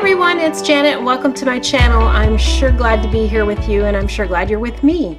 everyone, it's Janet. Welcome to my channel. I'm sure glad to be here with you, and I'm sure glad you're with me.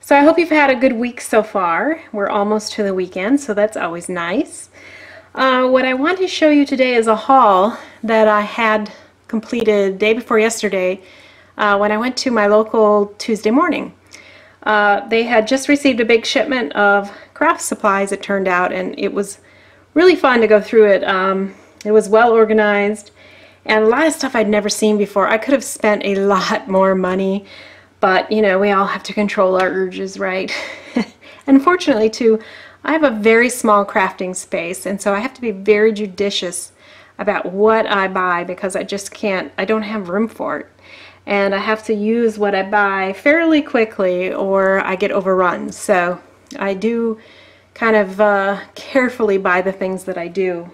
So I hope you've had a good week so far. We're almost to the weekend, so that's always nice. What I want to show you today is a haul that I had completed day before yesterday when I went to my local Tuesday morning. They had just received a big shipment of craft supplies, it turned out, and it was really fun to go through it. It was well organized and a lot of stuff I'd never seen before. I could have spent a lot more money, but you know, we all have to control our urges, right? Unfortunately too, I have a very small crafting space, and so I have to be very judicious about what I buy because I just can't, I don't have room for it. And I have to use what I buy fairly quickly or I get overrun. So I do kind of carefully buy the things that I do.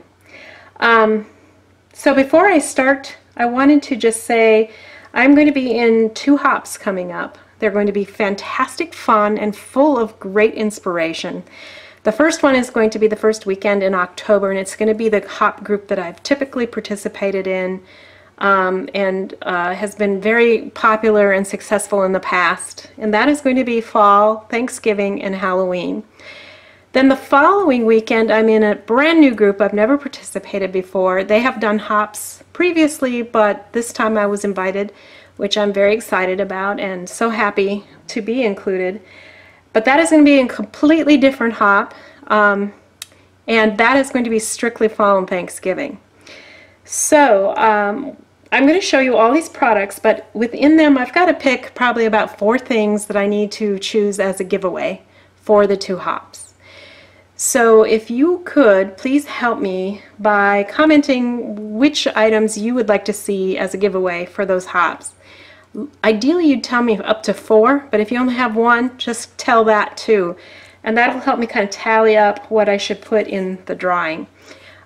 So before I start, I wanted to just say I'm going to be in 2 hops coming up. They're going to be fantastic fun and full of great inspiration. The first one is going to be the first weekend in October, and it's going to be the hop group that I've typically participated in and has been very popular and successful in the past. And that is going to be fall, Thanksgiving, and Halloween. Then the following weekend, I'm in a brand new group. I've never participated before. They have done hops previously, but this time I was invited, which I'm very excited about and so happy to be included. But that is going to be a completely different hop, and that is going to be strictly fall and Thanksgiving. So I'm going to show you all these products, but within them I've got to pick probably about 4 things that I need to choose as a giveaway for the 2 hops. So if you could please help me by commenting which items you would like to see as a giveaway for those hops. Ideally you'd tell me up to 4, but if you only have 1, just tell that too. And that'll help me kind of tally up what I should put in the drawing.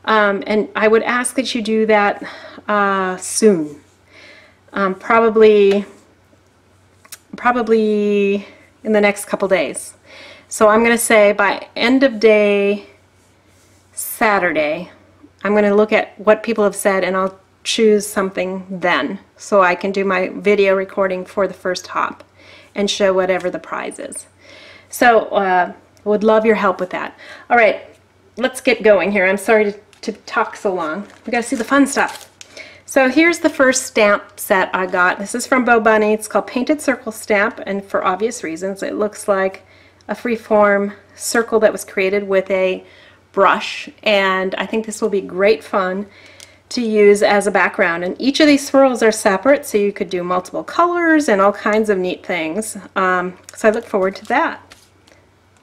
And I would ask that you do that soon. Probably in the next couple days. So I'm going to say by end of day Saturday, I'm going to look at what people have said and I'll choose something then so I can do my video recording for the first hop and show whatever the prize is. So would love your help with that. All right, let's get going here. I'm sorry to talk so long. We got to see the fun stuff. So here's the first stamp set I got. This is from Bo Bunny. It's called Painted Circle Stamp, and for obvious reasons it looks like a free-form circle that was created with a brush, and I think this will be great fun to use as a background. And each of these swirls are separate, so you could do multiple colors and all kinds of neat things. So I look forward to that,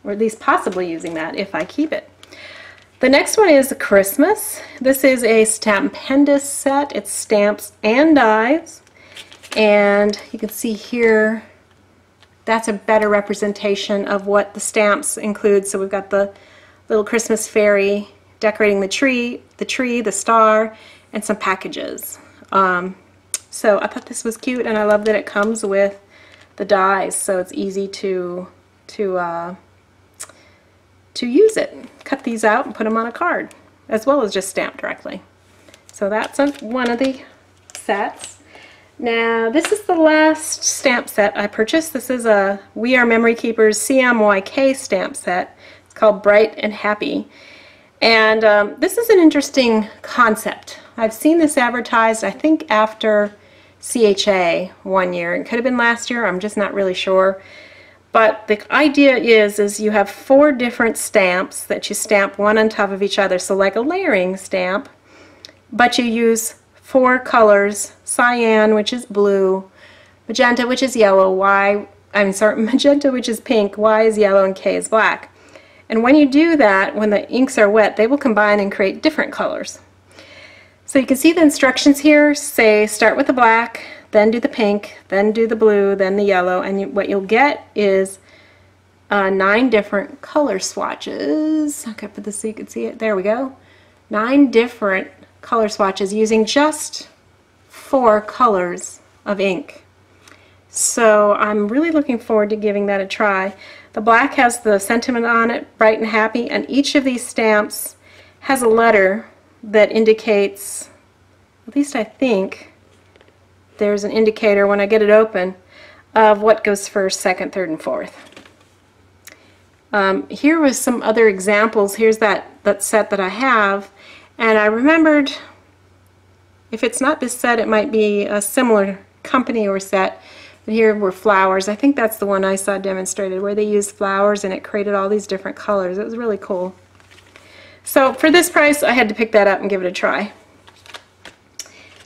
or at least possibly using that if I keep it. The next one is Christmas. This is a Stampendous set. It's stamps and dies, and you can see here that's a better representation of what the stamps include. So we've got the little Christmas fairy decorating the tree, the star, and some packages. So I thought this was cute, and I love that it comes with the dies, so it's easy to use it. Cut these out and put them on a card, as well as just stamp directly. So that's one of the sets. Now this is the last stamp set I purchased. This is a We Are Memory Keepers CMYK stamp set. It's called Bright and Happy. And this is an interesting concept. I've seen this advertised, I think, after CHA one year. It could have been last year, I'm just not really sure. But the idea is you have 4 different stamps that you stamp one on top of each other, so like a layering stamp, but you use 4 colors: cyan, which is blue, magenta, which is yellow, magenta, which is pink, Y is yellow, and K is black. And when you do that, when the inks are wet, they will combine and create different colors. So you can see the instructions here say start with the black, then do the pink, then do the blue, then the yellow, and what you'll get is 9 different color swatches. Okay, put this so you can see it. There we go. 9 different color swatches using just 4 colors of ink. So I'm really looking forward to giving that a try. The black has the sentiment on it, bright and happy, and each of these stamps has a letter that indicates, at least I think, there's an indicator when I get it open of what goes first, second, third, and fourth. Here was some other examples. Here's that set that I have, and I remembered, if it's not this set, it might be a similar company or set. But here were flowers. I think that's the one I saw demonstrated, where they used flowers and it created all these different colors. It was really cool. So for this price, I had to pick that up and give it a try.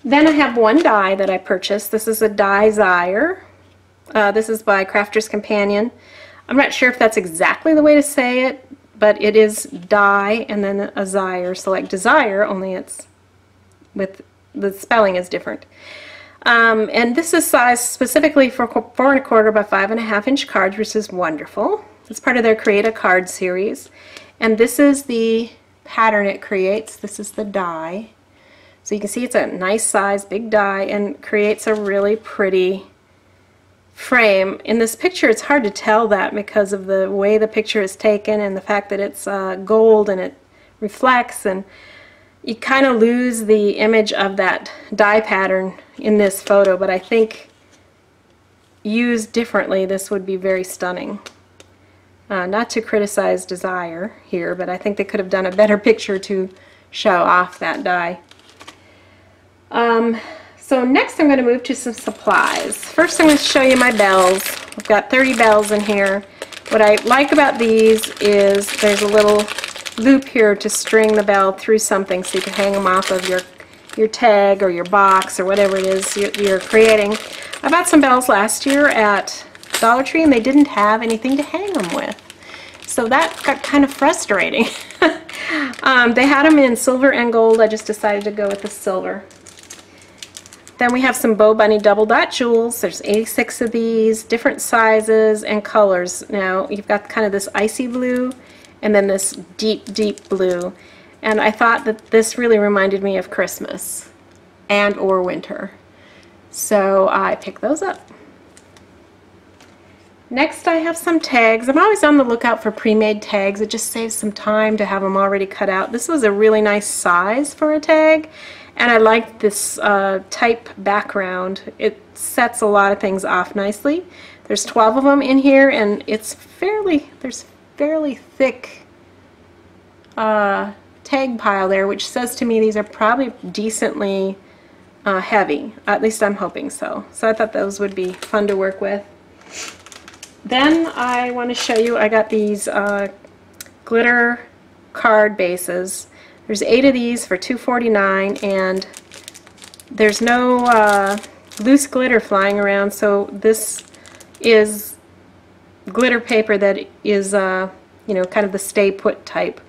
Then I have one die that I purchased. This is a die Zyre. This is by Crafter's Companion. I'm not sure if that's exactly the way to say it, but it is die and then a Zyre. So like desire, only it's with the spelling is different. And this is sized specifically for 4 1/4 by 5 1/2 inch cards, which is wonderful. It's part of their Create a Card series. And this is the pattern it creates. This is the die. So you can see it's a nice size, big die, and creates a really pretty frame. In this picture, it's hard to tell that because of the way the picture is taken and the fact that it's gold and it reflects, and you kind of lose the image of that die pattern in this photo, but I think used differently this would be very stunning. Not to criticize Desire here, but I think they could have done a better picture to show off that die. So next I'm going to move to some supplies. First I'm going to show you my bells. I've got 30 bells in here. What I like about these is there's a little loop here to string the bell through something so you can hang them off of your tag or your box or whatever it is you're creating. I bought some bells last year at Dollar Tree and they didn't have anything to hang them with. So that got kind of frustrating. They had them in silver and gold. I just decided to go with the silver. Then we have some Bow Bunny double dot jewels. There's 86 of these, different sizes and colors. Now you've got kind of this icy blue and then this deep, deep blue. And I thought that this really reminded me of Christmas and or winter. So I picked those up. Next I have some tags. I'm always on the lookout for pre-made tags. It just saves some time to have them already cut out. This was a really nice size for a tag, and I like this type background. It sets a lot of things off nicely. There's 12 of them in here, and there's fairly thick tag pile there, which says to me these are probably decently heavy. At least I'm hoping so. So I thought those would be fun to work with. Then I want to show you, I got these glitter card bases. There's 8 of these for $2.49, and there's no loose glitter flying around, so this is glitter paper that is you know, kind of the stay put type,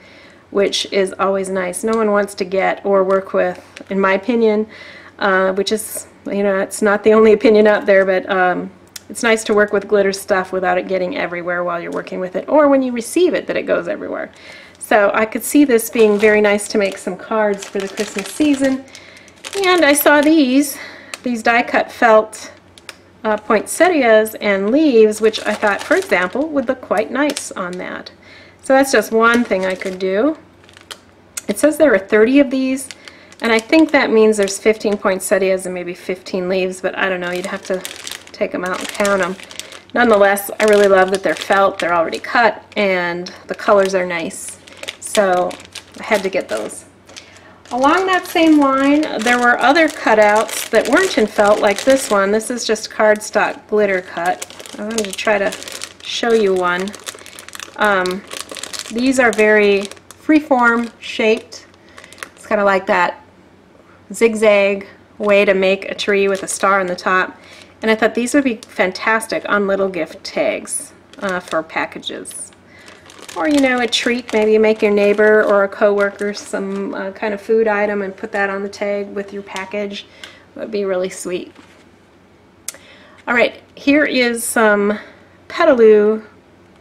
which is always nice. No one wants to get or work with, in my opinion, which is, you know, it's not the only opinion out there, but it's nice to work with glitter stuff without it getting everywhere while you're working with it, or when you receive it that it goes everywhere. So I could see this being very nice to make some cards for the Christmas season. And I saw these die cut felt poinsettias and leaves, which I thought, for example, would look quite nice on that. So that's just one thing I could do. It says there are 30 of these, and I think that means there's 15 poinsettias and maybe 15 leaves, but I don't know, you'd have to take them out and count them. Nonetheless, I really love that they're felt, they're already cut, and the colors are nice. So I had to get those. Along that same line, there were other cutouts that weren't in felt, like this one. This is just cardstock glitter cut. I wanted to try to show you one. These are very freeform shaped. It's kind of like that zigzag way to make a tree with a star on the top. And I thought these would be fantastic on little gift tags for packages. Or, you know, a treat. Maybe you make your neighbor or a coworker some kind of food item and put that on the tag with your package. That would be really sweet. Alright, here is some Petaloo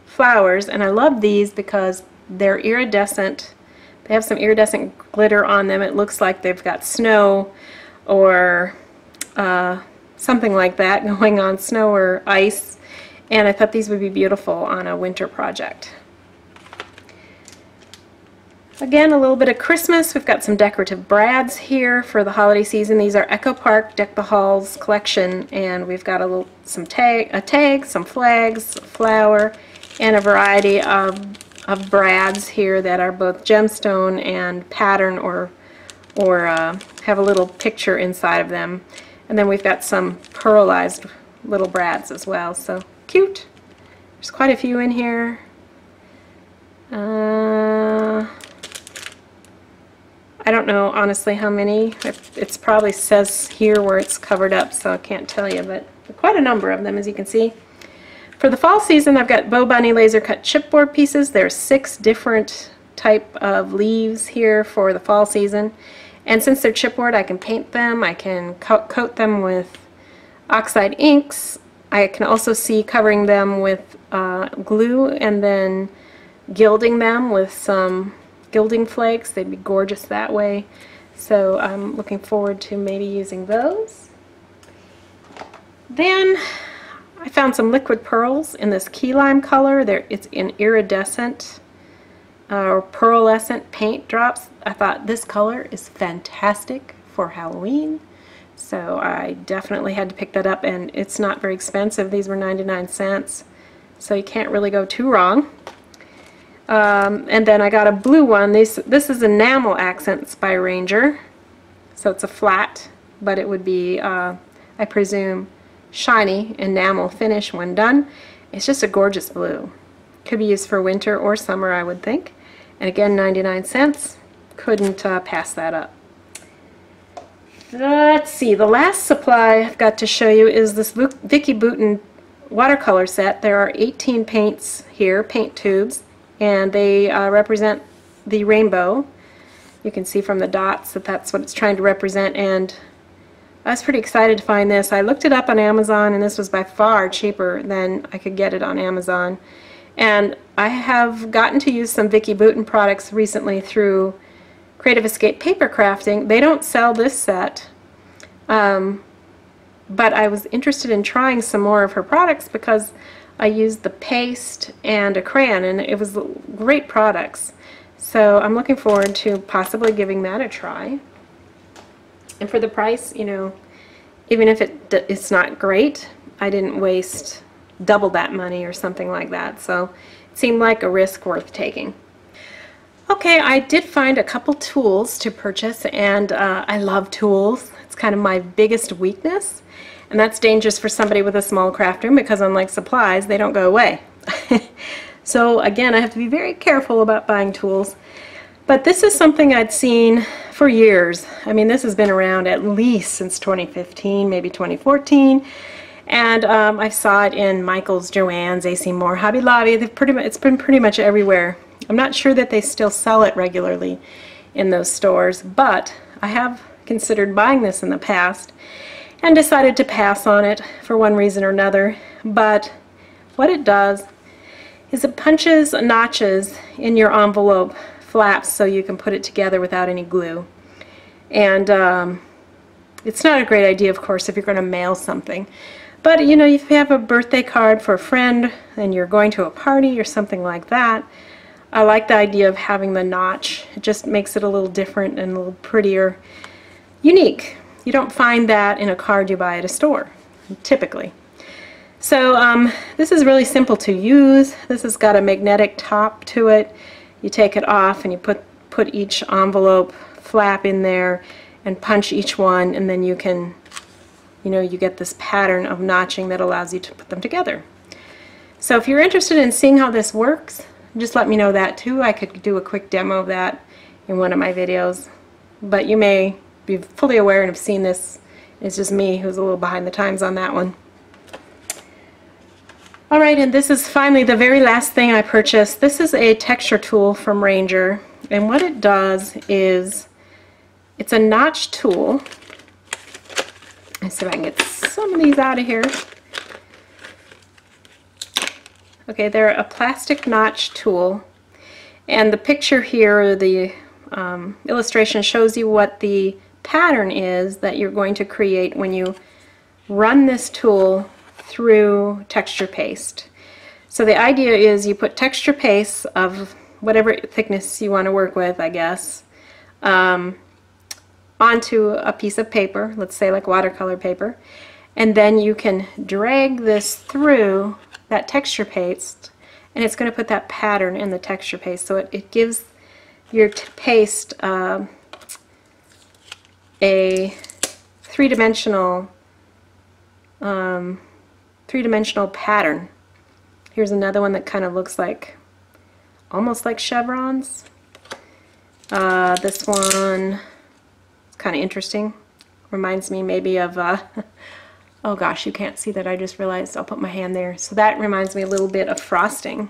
flowers, and I love these because they're iridescent. They have some iridescent glitter on them. It looks like they've got snow or something like that going on, snow or ice, and I thought these would be beautiful on a winter project. Again, a little bit of Christmas. We've got some decorative brads here for the holiday season. These are Echo Park Deck the Halls collection, and we've got a tag, some flags, a flower, and a variety of brads here that are both gemstone and pattern or have a little picture inside of them. And then we've got some pearlized little brads as well. So cute. There's quite a few in here. I don't know honestly how many. It's probably says here where it's covered up, so I can't tell you, but quite a number of them, as you can see. For the fall season, I've got Bow Bunny laser cut chipboard pieces. There's 6 different type of leaves here for the fall season, and since they're chipboard, I can paint them. I can coat them with oxide inks. I can also see covering them with glue and then gilding them with some gilding flakes. They'd be gorgeous that way. So I'm looking forward to maybe using those. Then I found some liquid pearls in this key lime color. It's in iridescent or pearlescent paint drops. I thought this color is fantastic for Halloween, so I definitely had to pick that up, and it's not very expensive. These were 99 cents, so you can't really go too wrong. And then I got a blue one. This is Enamel Accents by Ranger, so it's a flat, but it would be, I presume, shiny enamel finish when done. It's just a gorgeous blue. Could be used for winter or summer, I would think. And again, 99 cents. Couldn't pass that up. Let's see, the last supply I've got to show you is this Vicki Boutin watercolor set. There are 18 paints here, paint tubes, and they represent the rainbow. You can see from the dots that that's what it's trying to represent, and I was pretty excited to find this. I looked it up on Amazon, and this was by far cheaper than I could get it on Amazon. And I have gotten to use some Vicki Boutin products recently through Creative Escape Paper Crafting. They don't sell this set, but I was interested in trying some more of her products because I used the paste and a crayon, and it was great products. So I'm looking forward to possibly giving that a try. And for the price, you know, even if it's not great, I didn't waste double that money or something like that. So it seemed like a risk worth taking. Okay, I did find a couple tools to purchase, and I love tools. It's kind of my biggest weakness, and that's dangerous for somebody with a small craft room because unlike supplies, they don't go away. So again, I have to be very careful about buying tools. But this is something I'd seen for years. I mean, this has been around at least since 2015, maybe 2014. And I saw it in Michael's, Joann's, AC Moore, Hobby Lobby. It's been pretty much everywhere. I'm not sure that they still sell it regularly in those stores, but I have considered buying this in the past and decided to pass on it for one reason or another. But what it does is it punches notches in your envelope flaps so you can put it together without any glue. And it's not a great idea, of course, if you're going to mail something. But you know, if you have a birthday card for a friend and you're going to a party or something like that, I like the idea of having the notch. It just makes it a little different and a little prettier, unique. You don't find that in a card you buy at a store, typically. So this is really simple to use. This has got a magnetic top to it. You take it off and you put each envelope flap in there and punch each one, and then you can, you know, you get this pattern of notching that allows you to put them together. So if you're interested in seeing how this works, just let me know that too. I could do a quick demo of that in one of my videos. But you may be fully aware and have seen this. It's just me who's a little behind the times on that one. Alright, and this is finally the very last thing I purchased. This is a texture tool from Ranger, and what it does is it's a notch tool. Let's see if I can get some of these out of here. Okay, they're a plastic notch tool, and the picture here, the illustration shows you what the pattern is that you're going to create when you run this tool through texture paste. So the idea is you put texture paste of whatever thickness you want to work with, I guess, onto a piece of paper, let's say like watercolor paper, and then you can drag this through that texture paste, and it's going to put that pattern in the texture paste, so it gives your paste a three-dimensional pattern. Here's another one that kind of looks like, almost like chevrons. This one is kind of interesting. Reminds me maybe of, oh gosh, you can't see that. I just realized I'll put my hand there. So that reminds me a little bit of frosting.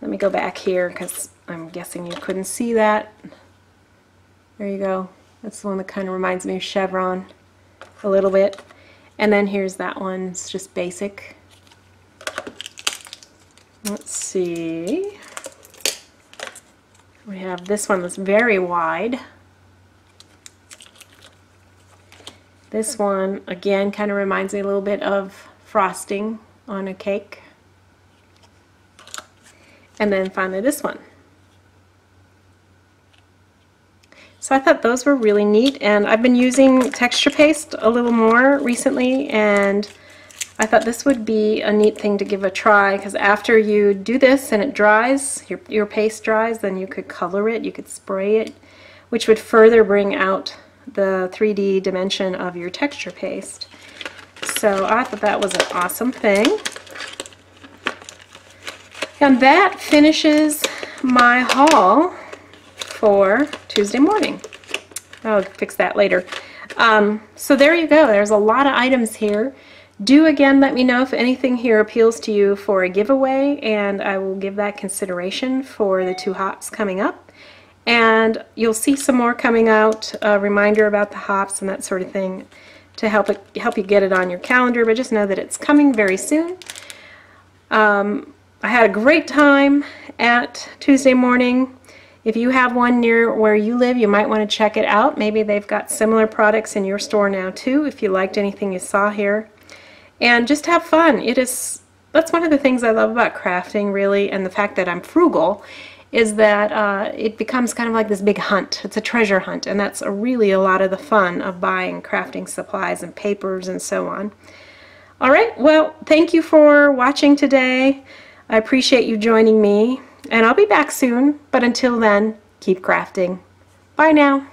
Let me go back here because I'm guessing you couldn't see that. There you go. That's the one that kind of reminds me of chevron a little bit. And then here's that one. It's just basic. Let's see. We have this one that's very wide. This one, again, kind of reminds me a little bit of frosting on a cake. And then finally this one. So I thought those were really neat, and I've been using texture paste a little more recently, and I thought this would be a neat thing to give a try, because after you do this and it dries, your paste dries, then you could color it, you could spray it, which would further bring out the 3D dimension of your texture paste. So I thought that was an awesome thing. And that finishes my haul for Tuesday morning. I'll fix that later. So there you go. There's a lot of items here. Do again let me know if anything here appeals to you for a giveaway, and I will give that consideration for the 2 hops coming up. And you'll see some more coming out, a reminder about the hops and that sort of thing to help you get it on your calendar, but just know that it's coming very soon. I had a great time at Tuesday morning. If you have one near where you live, you might want to check it out. Maybe they've got similar products in your store now too, if you liked anything you saw here. And just have fun. That's one of the things I love about crafting, really, and the fact that I'm frugal, is that it becomes kind of like this big hunt. It's a treasure hunt, and that's really a lot of the fun of buying crafting supplies and papers and so on. Alright, well, thank you for watching today. I appreciate you joining me, and I'll be back soon, but until then, keep crafting. Bye now.